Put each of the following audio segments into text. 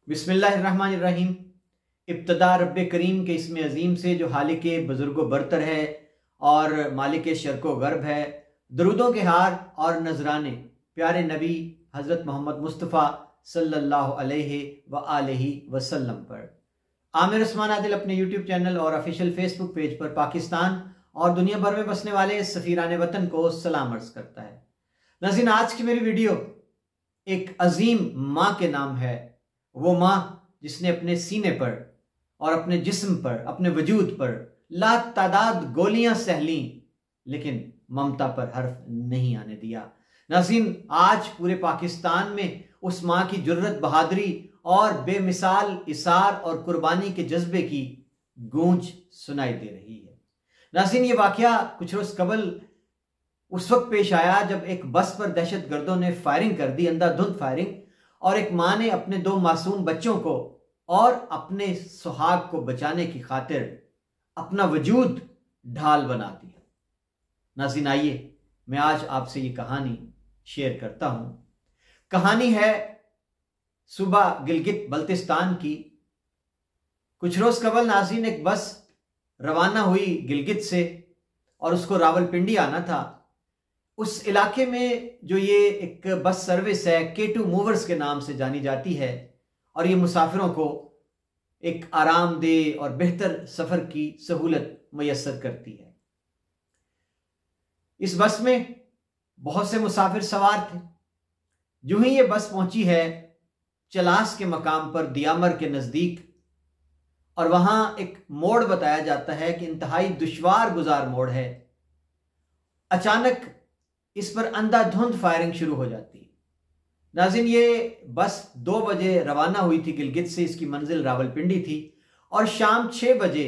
बिस्मिल्लाहिर्रहमानिर्रहीम। इब्तदा रब्बे करीम के इसमें अजीम से जो हालिके बुजुर्गो बरतर है और मालिक शर्को गर्ब है। दरूदों के हार और नजराने प्यारे नबी हज़रत मोहम्मद मुस्तफ़ा सल्लल्लाहु अलैहि व आलिहि वसल्लम पर। आमिर उस्मान आदिल अपने यूट्यूब चैनल और ऑफिशियल फेसबुक पेज पर पाकिस्तान और दुनिया भर में बसने वाले सफ़ीरान वतन को सलाम अर्ज़ करता है। नाज़रीन, आज की मेरी वीडियो एक अजीम माँ के नाम है। वो माँ जिसने अपने सीने पर और अपने जिस्म पर, अपने वजूद पर लातादाद गोलियां सह लीं, लेकिन ममता पर हर्फ नहीं आने दिया। नाज़रीन, आज पूरे पाकिस्तान में उस माँ की जुर्रत, बहादुरी और बेमिसाल इसार और कुर्बानी के जज्बे की गूंज सुनाई दे रही है। नाज़रीन, ये वाकया कुछ रोज कबल उस वक्त पेश आया जब एक बस पर दहशतगर्दों ने फायरिंग कर दी, अंधाधुंध फायरिंग, और एक माँ ने अपने दो मासूम बच्चों को और अपने सुहाग को बचाने की खातिर अपना वजूद ढाल बना दिया। नाज़रीन, आइए मैं आज आपसे ये कहानी शेयर करता हूं। कहानी है सूबा गिलगित बल्तिस्तान की। कुछ रोज कबल नाज़रीन एक बस रवाना हुई गिलगित से और उसको रावलपिंडी आना था। उस इलाके में जो ये एक बस सर्विस है K2 मूवर्स के नाम से जानी जाती है और ये मुसाफिरों को एक आरामदेह और बेहतर सफर की सहूलत मुयस्सर करती है। इस बस में बहुत से मुसाफिर सवार थे। यूं ही ये बस पहुंची है चलास के मकाम पर, दियामर के नजदीक, और वहां एक मोड़ बताया जाता है कि इंतहाई दुश्वार गुजार मोड़ है। अचानक इस पर अंधाधुंध फायरिंग शुरू हो जाती है। नाज़रीन, ये बस 2 बजे रवाना हुई थी गिलगित से, इसकी मंजिल रावलपिंडी थी, और शाम 6 बजे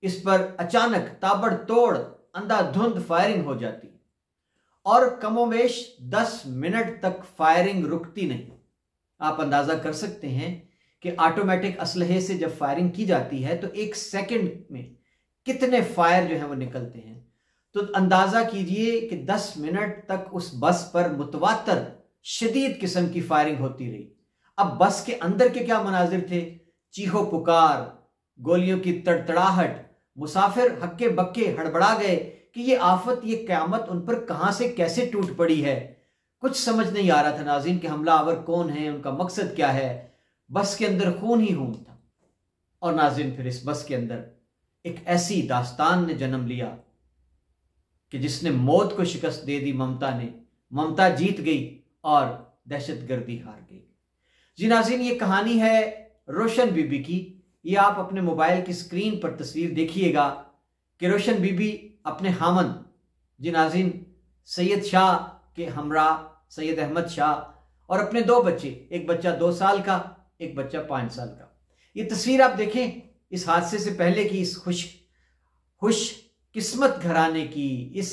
इस पर अचानक ताबड़तोड़ अंधाधुंध फायरिंग हो जाती और कमोवेश 10 मिनट तक फायरिंग रुकती नहीं। आप अंदाजा कर सकते हैं कि ऑटोमेटिक असलहे से जब फायरिंग की जाती है तो 1 सेकंड में कितने फायर जो है वो निकलते हैं। तो अंदाजा कीजिए कि 10 मिनट तक उस बस पर मुतवातर शदीद किस्म की फायरिंग होती रही। अब बस के अंदर के क्या मनाजिर थे, चीहो पुकार, गोलियों की तड़तड़ाहट, मुसाफिर हक्के बक्के हड़बड़ा गए कि ये आफत, ये क़यामत उन पर कहां से कैसे टूट पड़ी है। कुछ समझ नहीं आ रहा था नाज़रीन कि हमलावर कौन है, उनका मकसद क्या है। बस के अंदर खून ही खून था। और नाज़रीन, फिर इस बस के अंदर एक ऐसी दास्तान ने जन्म लिया कि जिसने मौत को शिकस्त दे दी ममता ने। ममता जीत गई और दहशतगर्दी हार गई। जी नाज़रीन, ये कहानी है रोशन बीबी की। ये आप अपने मोबाइल की स्क्रीन पर तस्वीर देखिएगा कि रोशन बीबी अपने खामन, जी नाज़रीन, सैयद शाह के हमरा सैयद अहमद शाह, और अपने 2 बच्चे, एक बच्चा 2 साल का, एक बच्चा 5 साल का। ये तस्वीर आप देखें इस हादसे से पहले की, इस खुश किस्मत घराने की। इस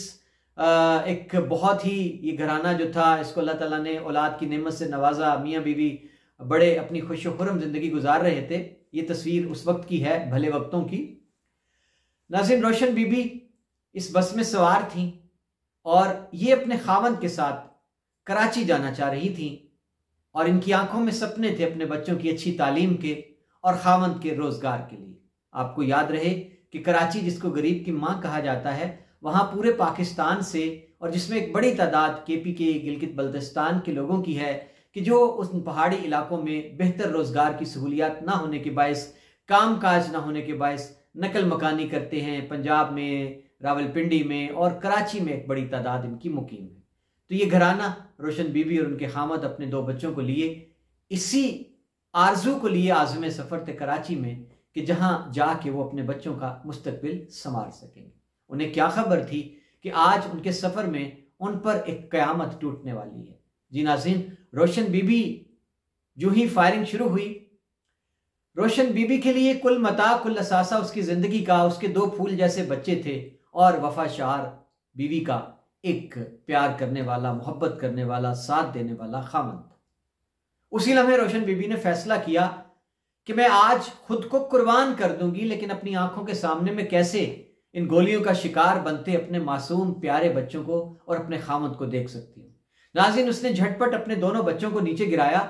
एक बहुत ही, ये घराना जो था, इसको अल्लाह ताला ने औलाद की नेमत से नवाजा। मियाँ बीवी बड़े अपनी खुश खुरम जिंदगी गुजार रहे थे। ये तस्वीर उस वक्त की है, भले वक्तों की। नाज़रीन, रोशन बीबी इस बस में सवार थी और ये अपने खावंद के साथ कराची जाना चाह रही थी, और इनकी आंखों में सपने थे अपने बच्चों की अच्छी तालीम के और खावंद के रोजगार के लिए। आपको याद रहे कि कराची, जिसको गरीब की मां कहा जाता है, वहां पूरे पाकिस्तान से, और जिसमें एक बड़ी तादाद KPK गिलगित बल्तिस्तान के लोगों की है, कि जो उस पहाड़ी इलाकों में बेहतर रोजगार की सहूलियात ना होने के बायस, काम काज ना होने के बायस नकल मकानी करते हैं। पंजाब में, रावलपिंडी में और कराची में एक बड़ी तादाद इनकी मुकीम है। तो ये घराना रोशन बीबी और उनके खामद अपने 2 बच्चों को लिए इसी आरजू को लिए आज़म सफ़र थे कराची में, कि जहां जाके वो अपने बच्चों का मुस्तकबिल संवार सकेंगे। उन्हें क्या खबर थी कि आज उनके सफर में उन पर एक कयामत टूटने वाली है। जी नाज़रीन, रोशन बीबी जो ही फायरिंग शुरू हुई, रोशन बीबी के लिए कुल मता कुल असासा उसकी जिंदगी का, उसके 2 फूल जैसे बच्चे थे और वफाशार बीवी का एक प्यार करने वाला, मोहब्बत करने वाला, साथ देने वाला खामन। उसी लम्हे रोशन बीबी ने फैसला किया कि मैं आज खुद को कुर्बान कर दूंगी, लेकिन अपनी आंखों के सामने मैं कैसे इन गोलियों का शिकार बनते अपने मासूम प्यारे बच्चों को और अपने खामद को देख सकती हूं। नाज़रीन, उसने झटपट अपने दोनों बच्चों को नीचे गिराया,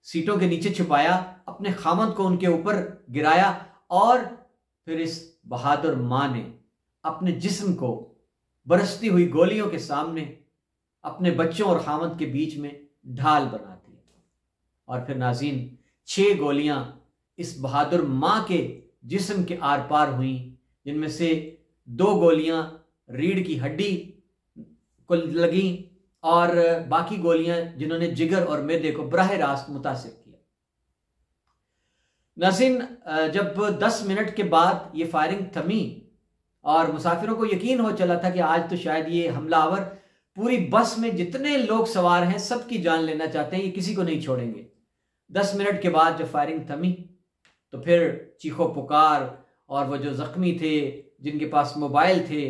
सीटों के नीचे छुपाया, अपने खामद को उनके ऊपर गिराया और फिर इस बहादुर मां ने अपने जिस्म को बरसती हुई गोलियों के सामने अपने बच्चों और खामद के बीच में ढाल बना दिया। और फिर नाज़रीन 6 गोलियां इस बहादुर मां के जिस्म के आर पार हुई, जिनमें से 2 गोलियां रीढ़ की हड्डी को लगी और बाकी गोलियां जिन्होंने जिगर और मैदे को बराह रास्त मुतासिर किया। नाज़रीन जब 10 मिनट के बाद ये फायरिंग थमी और मुसाफिरों को यकीन हो चला था कि आज तो शायद ये हमलावर पूरी बस में जितने लोग सवार हैं सबकी जान लेना चाहते हैं, ये किसी को नहीं छोड़ेंगे। 10 मिनट के बाद जब फायरिंग थमी तो फिर चीखो पुकार और वो जो जख्मी थे, जिनके पास मोबाइल थे,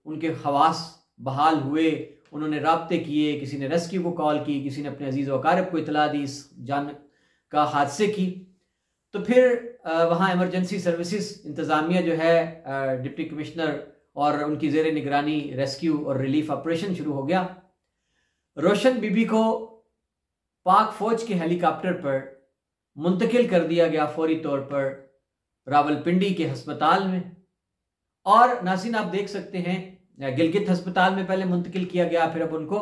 उनके हवास बहाल हुए, उन्होंने राब्ते किए, किसी ने रेस्क्यू को कॉल की, किसी ने अपने अजीज़ व अकारिब को इतला दी इस जान का हादसे की। तो फिर वहाँ इमरजेंसी सर्विसेज इंतज़ामिया जो है डिप्टी कमिश्नर और उनकी ज़ेर निगरानी रेस्क्यू और रिलीफ ऑपरेशन शुरू हो गया। रोशन बीबी को पाक फौज के हेलीकॉप्टर पर मुंतकिल कर दिया गया फौरी तौर पर रावलपिंडी के हस्पताल में। और नाज़रीन आप देख सकते हैं गिलगित हस्पताल में पहले मुंतकिल किया गया, फिर अब उनको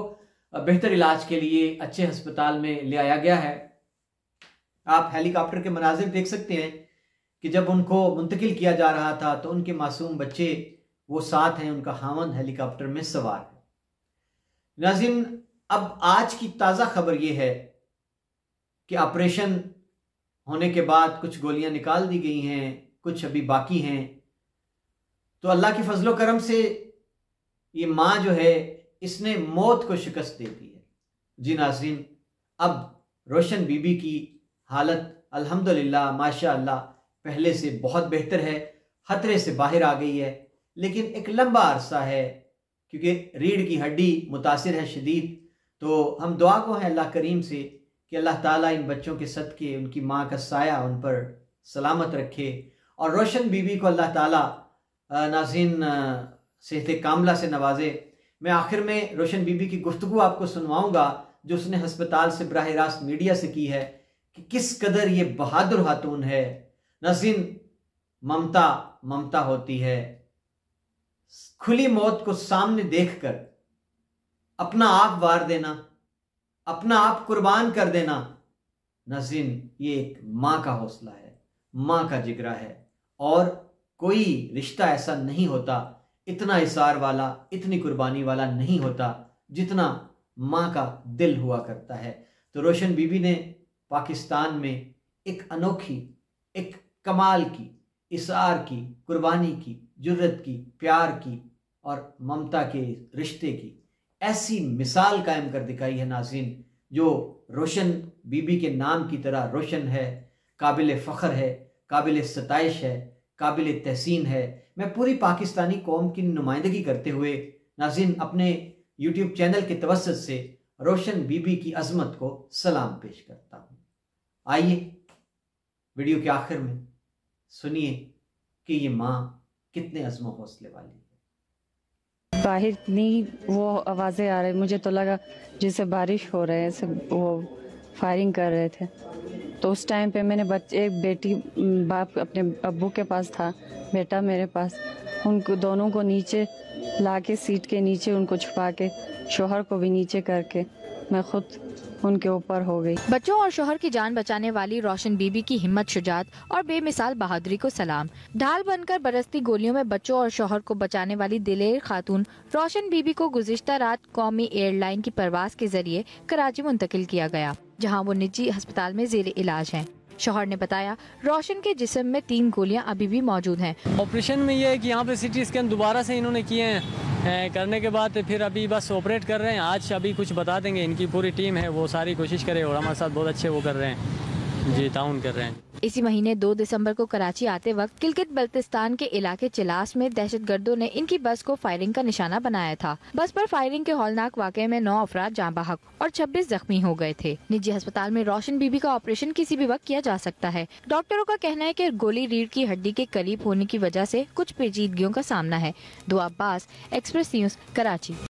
बेहतर इलाज के लिए अच्छे हस्पताल में ले आया गया है। आप हेलीकॉप्टर के मनाजिर देख सकते हैं कि जब उनको मुंतकिल किया जा रहा था तो उनके मासूम बच्चे वो साथ हैं, उनका खामन हेलीकॉप्टर में सवार है। नाज़रीन अब आज की ताज़ा खबर ये है कि ऑपरेशन होने के बाद कुछ गोलियां निकाल दी गई हैं, कुछ अभी बाकी हैं। तो अल्लाह के फजलो करम से ये माँ जो है इसने मौत को शिकस्त दे दी है। जी नाज़रीन अब रोशन बीबी की हालत अल्हम्दुलिल्लाह माशाअल्लाह पहले से बहुत बेहतर है, खतरे से बाहर आ गई है। लेकिन एक लंबा अरसा है क्योंकि रीढ़ की हड्डी मुतासिर है शदीद। तो हम दुआ को है अल्लाह करीम से कि अल्लाह ताला इन बच्चों के सदके उनकी माँ का साया उन पर सलामत रखे और रोशन बीबी को अल्लाह ताला नाज़रीन सेहत कामला से नवाजे। मैं आखिर में रोशन बीबी की गुफ्तगू आपको सुनवाऊंगा जो उसने हस्पताल से बराह रास्त मीडिया से की है कि किस कदर ये बहादुर खातून है। नाज़रीन ममता ममता होती है, खुली मौत को सामने देखकर अपना आप वार देना, अपना आप कुर्बान कर देना। नाज़रीन ये एक माँ का हौसला है, माँ का जिगरा है और कोई रिश्ता ऐसा नहीं होता, इतना इसार वाला, इतनी कुर्बानी वाला नहीं होता जितना माँ का दिल हुआ करता है। तो रोशन बीबी ने पाकिस्तान में एक अनोखी, एक कमाल की, इसार की, कुर्बानी की, जुर्रत की, प्यार की और ममता के रिश्ते की ऐसी मिसाल कायम कर दिखाई है नाज़रीन, जो रोशन बीबी के नाम की तरह रोशन है, काबिल फ़ख्र है, काबिल सताइश है, काबिल तहसीन है। मैं पूरी पाकिस्तानी कौम की नुमाइंदगी करते हुए नाज़रीन अपने यूट्यूब चैनल के तवस्सुत से रोशन बीबी की अज़मत को सलाम पेश करता हूँ। आइए वीडियो के आखिर में सुनिए कि ये माँ कितने अज़्म हौसले वाली है। बाहर इतनी वो आवाज़ें आ रही, मुझे तो लगा जैसे बारिश हो रहे है, सब वो फायरिंग कर रहे थे। तो उस टाइम पे मैंने एक बेटी बाप अपने अब्बू के पास था, बेटा मेरे पास, उनको दोनों को नीचे लाके सीट के नीचे उनको छुपा के शोहर को भी नीचे करके मैं खुद उनके ऊपर हो गई। बच्चों और शोहर की जान बचाने वाली रोशन बीबी की हिम्मत, शुजात और बेमिसाल बहादुरी को सलाम। ढाल बनकर बरसती गोलियों में बच्चों और शोहर को बचाने वाली दिलेर खातून रोशन बीबी को गुज़िश्ता रात कौमी एयरलाइन की परवाज के जरिए कराची मुंतकिल किया गया, जहां वो निजी अस्पताल में जेर इलाज हैं। शोहर ने बताया रोशन के जिस्म में 3 गोलियां अभी भी मौजूद हैं। ऑपरेशन में ये है कि यहाँ पे सिटी स्कैन दोबारा से इन्होंने किए हैं, करने के बाद फिर अभी बस ऑपरेट कर रहे हैं। आज अभी कुछ बता देंगे, इनकी पूरी टीम है वो सारी कोशिश करे और हमारे साथ बहुत अच्छे वो कर रहे हैं, जी ताउन कर रहे हैं। इसी महीने 2 दिसंबर को कराची आते वक्त गिलगित बल्तिस्तान के इलाके चिलास में दहशतगर्दों ने इनकी बस को फायरिंग का निशाना बनाया था। बस पर फायरिंग के हौलनाक वाक़े में 9 अफराद जाँ बहक और 26 जख्मी हो गए थे। निजी अस्पताल में रोशन बीबी का ऑपरेशन किसी भी वक्त किया जा सकता है। डॉक्टरों का कहना है कि गोली रीढ़ की हड्डी के करीब होने की वजह से कुछ पेचीदगियों का सामना है। दुआ अब्बास, एक्सप्रेस न्यूज़, कराची।